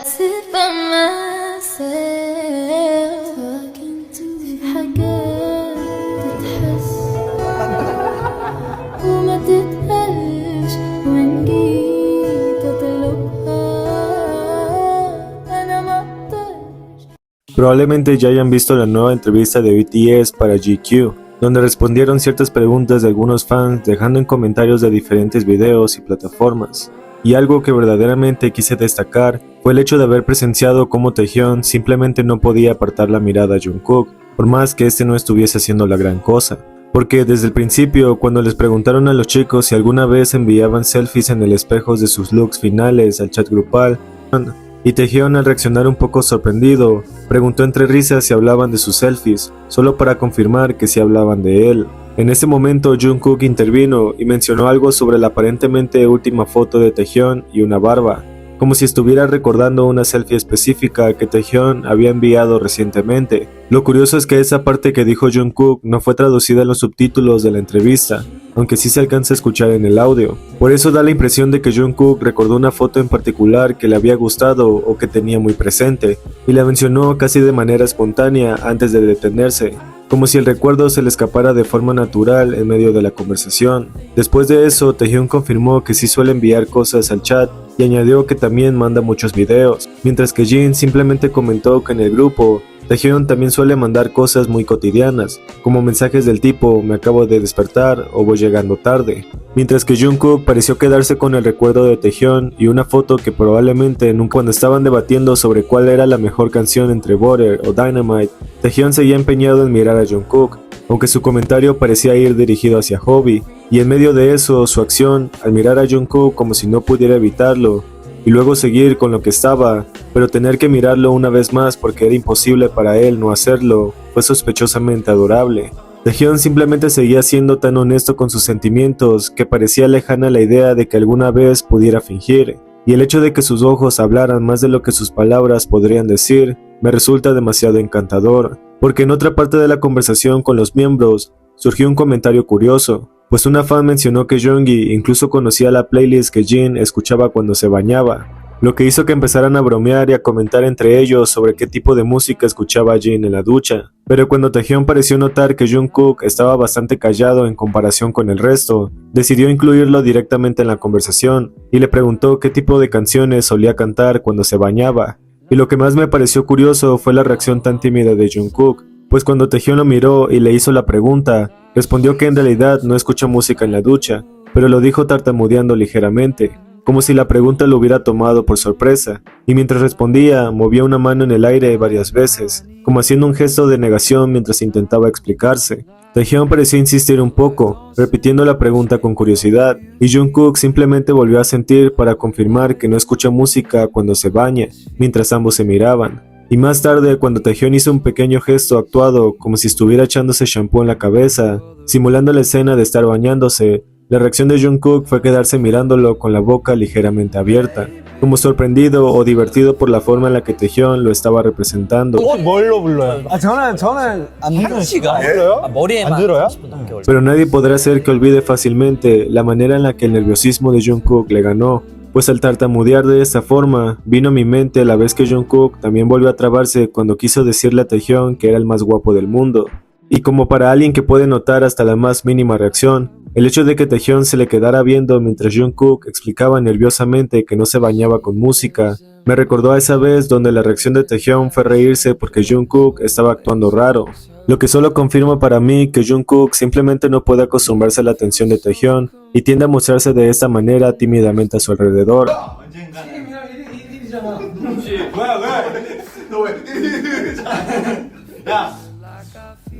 sit by myself talking to حاجات تتحس وما تتقالش وإن جيت أطلبها أنا ما أقدرش. Probablemente ya hayan visto la nueva entrevista de BTS para GQ, donde respondieron ciertas preguntas de algunos fans dejando en comentarios de diferentes videos y plataformas. Y algo que verdaderamente quise destacar fue el hecho de haber presenciado cómo Taehyun simplemente no podía apartar la mirada a Jungkook, por más que este no estuviese haciendo la gran cosa. Porque desde el principio, cuando les preguntaron a los chicos si alguna vez enviaban selfies en el espejo de sus looks finales al chat grupal, y Taehyun, al reaccionar un poco sorprendido, preguntó entre risas si hablaban de sus selfies, solo para confirmar que sí hablaban de él. En ese momento Jungkook intervino y mencionó algo sobre la aparentemente última foto de Taehyun y una barba, como si estuviera recordando una selfie específica que Taehyun había enviado recientemente. Lo curioso es que esa parte que dijo Jungkook no fue traducida en los subtítulos de la entrevista, aunque sí se alcanza a escuchar en el audio. Por eso da la impresión de que Jungkook recordó una foto en particular que le había gustado o que tenía muy presente, y la mencionó casi de manera espontánea antes de detenerse, como si el recuerdo se le escapara de forma natural en medio de la conversación. Después de eso, Taehyun confirmó que sí suele enviar cosas al chat y añadió que también manda muchos videos, mientras que Jin simplemente comentó que en el grupo Taehyun también suele mandar cosas muy cotidianas, como mensajes del tipo "me acabo de despertar" o "voy llegando tarde", mientras que Jungkook pareció quedarse con el recuerdo de Taehyun y una foto que probablemente cuando estaban debatiendo sobre cuál era la mejor canción entre Butter o Dynamite, Taehyun seguía empeñado en mirar a Jungkook, aunque su comentario parecía ir dirigido hacia Hobi, y en medio de eso su acción al mirar a Jungkook como si no pudiera evitarlo, y luego seguir con lo que estaba, pero tener que mirarlo una vez más porque era imposible para él no hacerlo, fue sospechosamente adorable. Taehyun simplemente seguía siendo tan honesto con sus sentimientos que parecía lejana la idea de que alguna vez pudiera fingir, y el hecho de que sus ojos hablaran más de lo que sus palabras podrían decir, me resulta demasiado encantador, porque en otra parte de la conversación con los miembros, surgió un comentario curioso, pues una fan mencionó que Jeongi incluso conocía la playlist que Jin escuchaba cuando se bañaba, lo que hizo que empezaran a bromear y a comentar entre ellos sobre qué tipo de música escuchaba Jin en la ducha. Pero cuando Taehyun pareció notar que Jungkook estaba bastante callado en comparación con el resto, decidió incluirlo directamente en la conversación y le preguntó qué tipo de canciones solía cantar cuando se bañaba. Y lo que más me pareció curioso fue la reacción tan tímida de Jungkook, pues cuando Taehyun lo miró y le hizo la pregunta, respondió que en realidad no escucha música en la ducha, pero lo dijo tartamudeando ligeramente, como si la pregunta lo hubiera tomado por sorpresa, y mientras respondía, movió una mano en el aire varias veces, como haciendo un gesto de negación mientras intentaba explicarse. Taehyun pareció insistir un poco, repitiendo la pregunta con curiosidad, y Jungkook simplemente volvió a sentir para confirmar que no escucha música cuando se baña, mientras ambos se miraban. Y más tarde, cuando Taehyun hizo un pequeño gesto actuado como si estuviera echándose shampoo en la cabeza, simulando la escena de estar bañándose, la reacción de Jungkook fue quedarse mirándolo con la boca ligeramente abierta, como sorprendido o divertido por la forma en la que Taehyun lo estaba representando. 뭘로 불러요? 저는 안 들어요. 머리에만 안 들어요? 30분 넘게 걸려. Pero nadie podrá hacer que olvide fácilmente la manera en la que el nerviosismo de Jungkook le ganó, pues al tartamudear de esta forma, vino a mi mente la vez que Jungkook también volvió a trabarse cuando quiso decirle a Taehyun que era el más guapo del mundo. Y como para alguien que puede notar hasta la más mínima reacción, el hecho de que Taehyun se le quedara viendo mientras Jungkook explicaba nerviosamente que no se bañaba con música, me recordó a esa vez donde la reacción de Taehyun fue reírse porque Jungkook estaba actuando raro, lo que solo confirma para mí que Jungkook simplemente no puede acostumbrarse a la atención de Taehyun y tiende a mostrarse de esta manera tímidamente a su alrededor.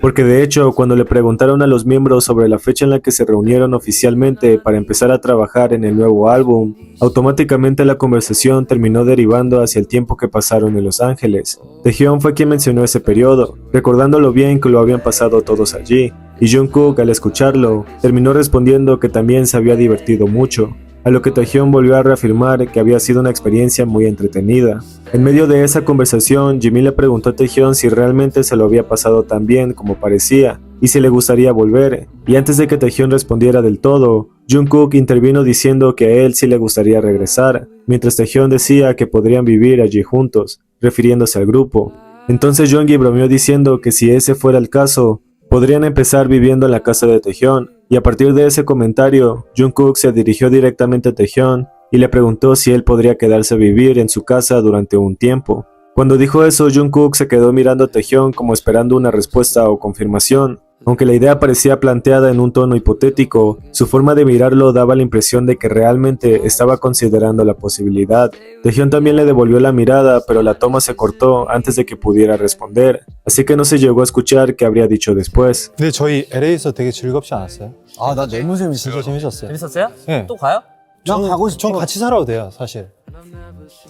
Porque de hecho, cuando le preguntaron a los miembros sobre la fecha en la que se reunieron oficialmente para empezar a trabajar en el nuevo álbum, automáticamente la conversación terminó derivando hacia el tiempo que pasaron en Los Ángeles. Taehyun fue quien mencionó ese periodo, recordando lo bien que lo habían pasado todos allí, y Jungkook, al escucharlo, terminó respondiendo que también se había divertido mucho, a lo que Taehyun volvió a reafirmar que había sido una experiencia muy entretenida. En medio de esa conversación, Jimin le preguntó a Taehyun si realmente se lo había pasado tan bien como parecía, y si le gustaría volver, y antes de que Taehyun respondiera del todo, Jungkook intervino diciendo que a él sí le gustaría regresar, mientras Taehyun decía que podrían vivir allí juntos, refiriéndose al grupo. Entonces Jeongi bromeó diciendo que si ese fuera el caso, podrían empezar viviendo en la casa de Taehyun, y a partir de ese comentario, Jungkook se dirigió directamente a Taehyun y le preguntó si él podría quedarse a vivir en su casa durante un tiempo. Cuando dijo eso, Jungkook se quedó mirando a Taehyun como esperando una respuesta o confirmación. Aunque la idea parecía planteada en un tono hipotético, su forma de mirarlo daba la impresión de que realmente estaba considerando la posibilidad. Taehyun también le devolvió la mirada, pero la toma se cortó antes de que pudiera responder, así que no se llegó a escuchar qué habría dicho después. 근데 저희 LA에서 되게 즐겁지 않았어요? 아, 나 너무 재밌어. 진짜 재밌었어요. 재밌었어요? 네. 또 가요? 난 가고 싶어. 전 같이 살아도 돼요, 사실.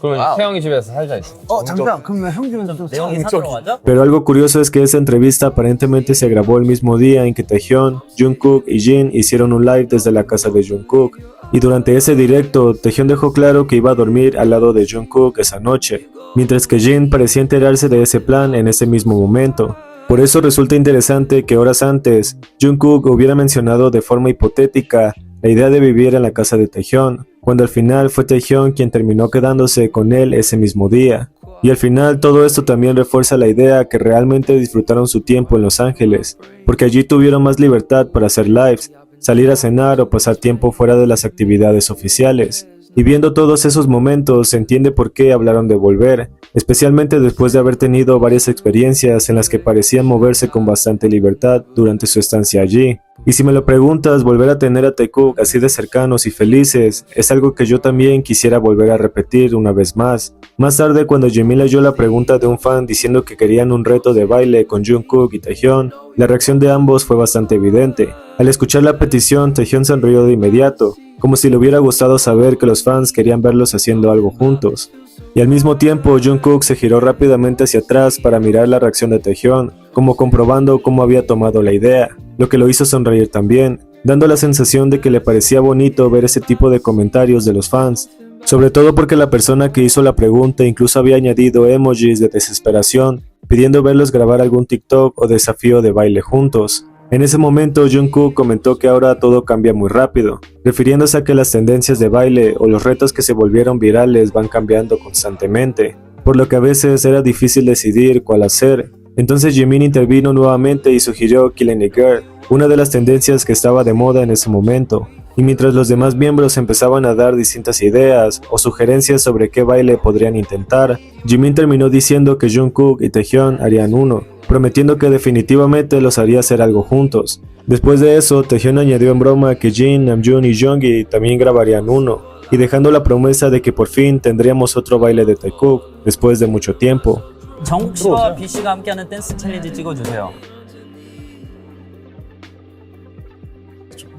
그러면 태영이 집에서 살자 했어. 잠깐. 그러면 형 집에서 좀 내용이 사도록 하죠? Pero algo curioso es que esa entrevista aparentemente se grabó el mismo día en que Taehyun, Jungkook y Jin hicieron un live desde la casa de Jungkook. Y durante ese directo, Taehyun dejó claro que iba a dormir al lado de Jungkook esa noche, mientras que Jin parecía enterarse de ese plan en ese mismo momento. Por eso resulta interesante que horas antes, Jungkook hubiera mencionado de forma hipotética la idea de vivir en la casa de Taehyun, cuando al final fue Taehyun quien terminó quedándose con él ese mismo día. Y al final todo esto también refuerza la idea que realmente disfrutaron su tiempo en Los Ángeles, porque allí tuvieron más libertad para hacer lives, salir a cenar o pasar tiempo fuera de las actividades oficiales. Y viendo todos esos momentos se entiende por qué hablaron de volver, especialmente después de haber tenido varias experiencias en las que parecían moverse con bastante libertad durante su estancia allí. Y si me lo preguntas, volver a tener a Taekook así de cercanos y felices es algo que yo también quisiera volver a repetir una vez más. Más tarde, cuando Jimin leyó la pregunta de un fan diciendo que querían un reto de baile con Jungkook y Taehyun, la reacción de ambos fue bastante evidente. Al escuchar la petición, Taehyun sonrió de inmediato, como si le hubiera gustado saber que los fans querían verlos haciendo algo juntos. Y al mismo tiempo, Jungkook se giró rápidamente hacia atrás para mirar la reacción de Taehyun, como comprobando cómo había tomado la idea, lo que lo hizo sonreír también, dando la sensación de que le parecía bonito ver ese tipo de comentarios de los fans, sobre todo porque la persona que hizo la pregunta incluso había añadido emojis de desesperación, pidiendo verlos grabar algún TikTok o desafío de baile juntos. En ese momento, Jungkook comentó que ahora todo cambia muy rápido, refiriéndose a que las tendencias de baile o los retos que se volvieron virales van cambiando constantemente, por lo que a veces era difícil decidir cuál hacer. Entonces Jimin intervino nuevamente y sugirió Killing a Girl, una de las tendencias que estaba de moda en ese momento, y mientras los demás miembros empezaban a dar distintas ideas o sugerencias sobre qué baile podrían intentar, Jimin terminó diciendo que Jungkook y Taehyun harían uno, prometiendo que definitivamente los haría hacer algo juntos. Después de eso, Taehyun añadió en broma que Jin, Namjoon y Jeongi también grabarían uno, y dejando la promesa de que por fin tendríamos otro baile de Taekook después de mucho tiempo. 정국 씨와 B 씨가 함께하는 댄스 챌린지 찍어주세요.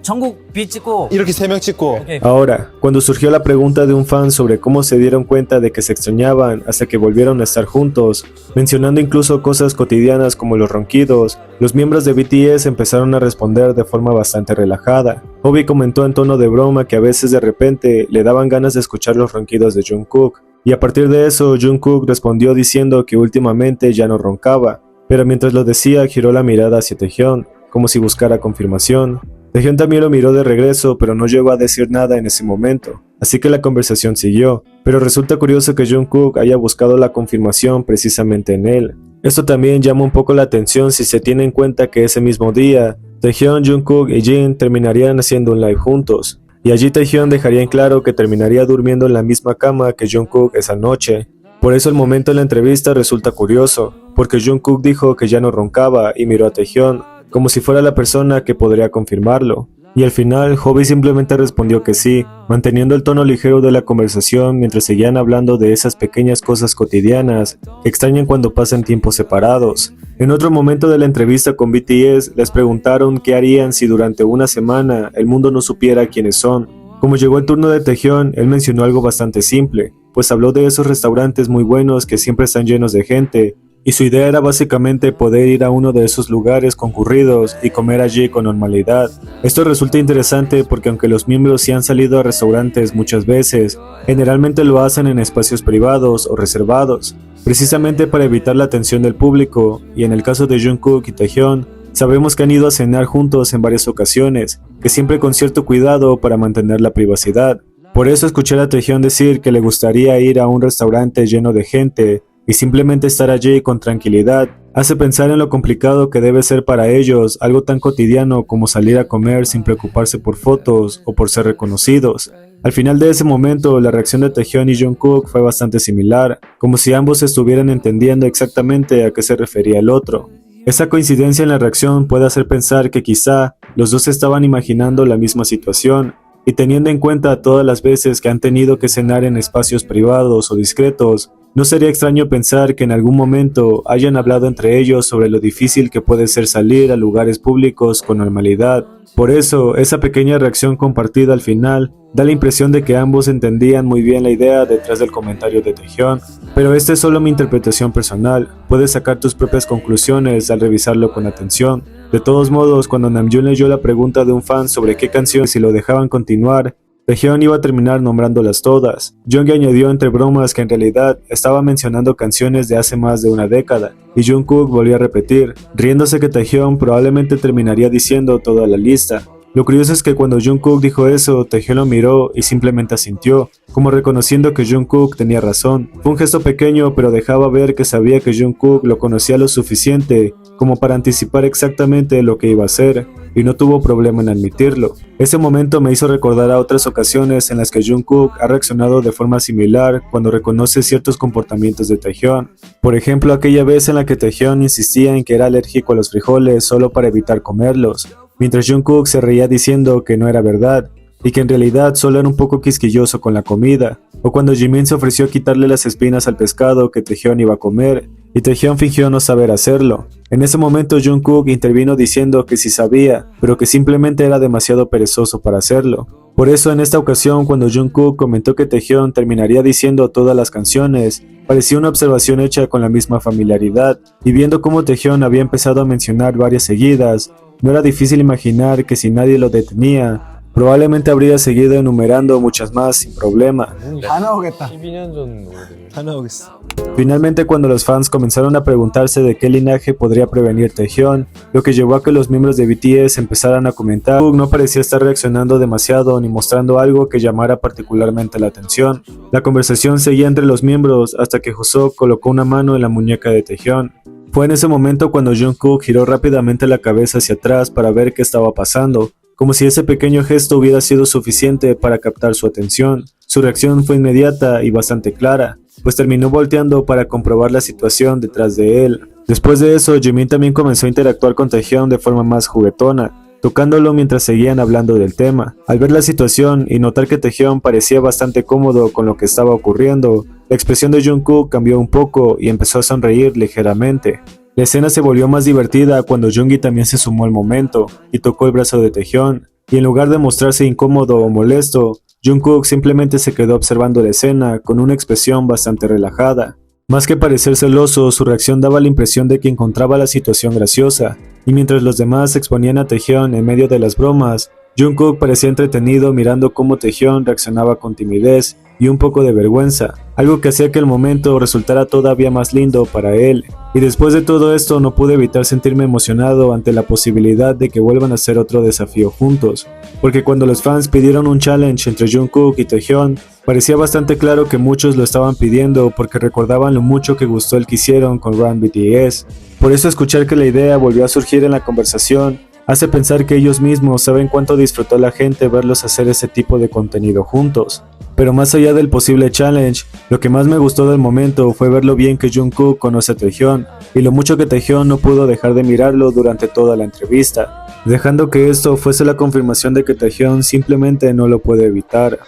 정국 B 찍고 이렇게 3명 찍고 오케이. Ahora, cuando surgió la pregunta de un fan sobre cómo se dieron cuenta de que se extrañaban hasta que volvieron a estar juntos, mencionando incluso cosas cotidianas como los ronquidos, los miembros de BTS empezaron a responder de forma bastante relajada. Hobi comentó en tono de broma que a veces de repente le daban ganas de escuchar los ronquidos de Jungkook, y a partir de eso Jungkook respondió diciendo que últimamente ya no roncaba, pero mientras lo decía giró la mirada hacia Taehyun, como si buscara confirmación. Taehyun también lo miró de regreso, pero no llegó a decir nada en ese momento, así que la conversación siguió, pero resulta curioso que Jungkook haya buscado la confirmación precisamente en él. Esto también llama un poco la atención si se tiene en cuenta que ese mismo día, Taehyun, Jungkook y Jin terminarían haciendo un live juntos, y allí Taehyun dejaría en claro que terminaría durmiendo en la misma cama que Jungkook esa noche. Por eso el momento de la entrevista resulta curioso, porque Jungkook dijo que ya no roncaba y miró a Taehyun, como si fuera la persona que podría confirmarlo. Y al final, Hobi simplemente respondió que sí, manteniendo el tono ligero de la conversación mientras seguían hablando de esas pequeñas cosas cotidianas que extrañan cuando pasan tiempos separados. En otro momento de la entrevista con BTS, les preguntaron qué harían si durante una semana el mundo no supiera quiénes son. Como llegó el turno de Taehyun, él mencionó algo bastante simple, pues habló de esos restaurantes muy buenos que siempre están llenos de gente, y su idea era básicamente poder ir a uno de esos lugares concurridos y comer allí con normalidad. Esto resulta interesante porque aunque los miembros sí han salido a restaurantes muchas veces, generalmente lo hacen en espacios privados o reservados, precisamente para evitar la atención del público, y en el caso de Jungkook y Taehyun, Sabemos que han ido a cenar juntos en varias ocasiones, que siempre con cierto cuidado para mantener la privacidad. Por eso escuchar a Taehyung decir que le gustaría ir a un restaurante lleno de gente y simplemente estar allí con tranquilidad, hace pensar en lo complicado que debe ser para ellos algo tan cotidiano como salir a comer sin preocuparse por fotos o por ser reconocidos. Al final de ese momento, la reacción de Taehyung y Jungkook fue bastante similar, como si ambos estuvieran entendiendo exactamente a qué se refería el otro. Esa coincidencia en la reacción puede hacer pensar que quizá los dos estaban imaginando la misma situación, y teniendo en cuenta todas las veces que han tenido que cenar en espacios privados o discretos, no sería extraño pensar que en algún momento hayan hablado entre ellos sobre lo difícil que puede ser salir a lugares públicos con normalidad. Por eso, esa pequeña reacción compartida al final da la impresión de que ambos entendían muy bien la idea detrás del comentario de Taehyung, pero esta es solo mi interpretación personal. Puedes sacar tus propias conclusiones al revisarlo con atención. De todos modos, cuando Namjoon leyó la pregunta de un fan sobre qué canciones si lo dejaban continuar, Taehyung iba a terminar nombrándolas todas. Jung añadió entre bromas que en realidad estaba mencionando canciones de hace más de una década, y Jungkook volvió a repetir, riéndose que Taehyung probablemente terminaría diciendo toda la lista. Lo curioso es que cuando Jungkook dijo eso, Taehyung lo miró y simplemente asintió, como reconociendo que Jungkook tenía razón. Fue un gesto pequeño, pero dejaba ver que sabía que Jungkook lo conocía lo suficiente como para anticipar exactamente lo que iba a hacer, y no tuvo problema en admitirlo. Ese momento me hizo recordar a otras ocasiones en las que Jungkook ha reaccionado de forma similar cuando reconoce ciertos comportamientos de Taehyung. Por ejemplo, aquella vez en la que Taehyung insistía en que era alérgico a los frijoles solo para evitar comerlos, mientras Jungkook se reía diciendo que no era verdad, y que en realidad solo era un poco quisquilloso con la comida, o cuando Jimin se ofreció a quitarle las espinas al pescado que Taehyung iba a comer, y Taehyung fingió no saber hacerlo. En ese momento Jungkook intervino diciendo que sí sabía, pero que simplemente era demasiado perezoso para hacerlo. Por eso en esta ocasión, cuando Jungkook comentó que Taehyung terminaría diciendo todas las canciones, parecía una observación hecha con la misma familiaridad, y viendo cómo Taehyung había empezado a mencionar varias seguidas, no era difícil imaginar que si nadie lo detenía, probablemente habría seguido enumerando muchas más sin problema. 다 나오겠다. 12년 전 노래. 다 나오겠어. Finalmente, cuando los fans comenzaron a preguntarse de qué linaje podría prevenir Taehyung, lo que llevó a que los miembros de BTS empezaran a comentar, Jungkook no parecía estar reaccionando demasiado ni mostrando algo que llamara particularmente la atención. La conversación seguía entre los miembros hasta que Joseo colocó una mano en la muñeca de Taehyung. Fue en ese momento cuando Jungkook giró rápidamente la cabeza hacia atrás para ver qué estaba pasando, como si ese pequeño gesto hubiera sido suficiente para captar su atención. Su reacción fue inmediata y bastante clara, pues terminó volteando para comprobar la situación detrás de él. Después de eso, Jimin también comenzó a interactuar con Taehyung de forma más juguetona, tocándolo mientras seguían hablando del tema. Al ver la situación y notar que Taehyung parecía bastante cómodo con lo que estaba ocurriendo, la expresión de Jungkook cambió un poco y empezó a sonreír ligeramente. La escena se volvió más divertida cuando Junggi también se sumó al momento y tocó el brazo de Taehyung, y en lugar de mostrarse incómodo o molesto, Jungkook simplemente se quedó observando la escena con una expresión bastante relajada. Más que parecer celoso, su reacción daba la impresión de que encontraba la situación graciosa, y mientras los demás exponían a Taehyung en medio de las bromas, Jungkook parecía entretenido mirando cómo Taehyung reaccionaba con timidez y un poco de vergüenza, algo que hacía que el momento resultara todavía más lindo para él. Y después de todo esto no pude evitar sentirme emocionado ante la posibilidad de que vuelvan a hacer otro desafío juntos, porque cuando los fans pidieron un challenge entre Jungkook y Taehyung, parecía bastante claro que muchos lo estaban pidiendo porque recordaban lo mucho que gustó el que hicieron con Run BTS. Por eso escuchar que la idea volvió a surgir en la conversación hace pensar que ellos mismos saben cuánto disfrutó la gente verlos hacer ese tipo de contenido juntos. Pero más allá del posible challenge, lo que más me gustó del momento fue ver lo bien que Jungkook conoce a Taehyung y lo mucho que Taehyung no pudo dejar de mirarlo durante toda la entrevista, dejando que esto fuese la confirmación de que Taehyung simplemente no lo puede evitar.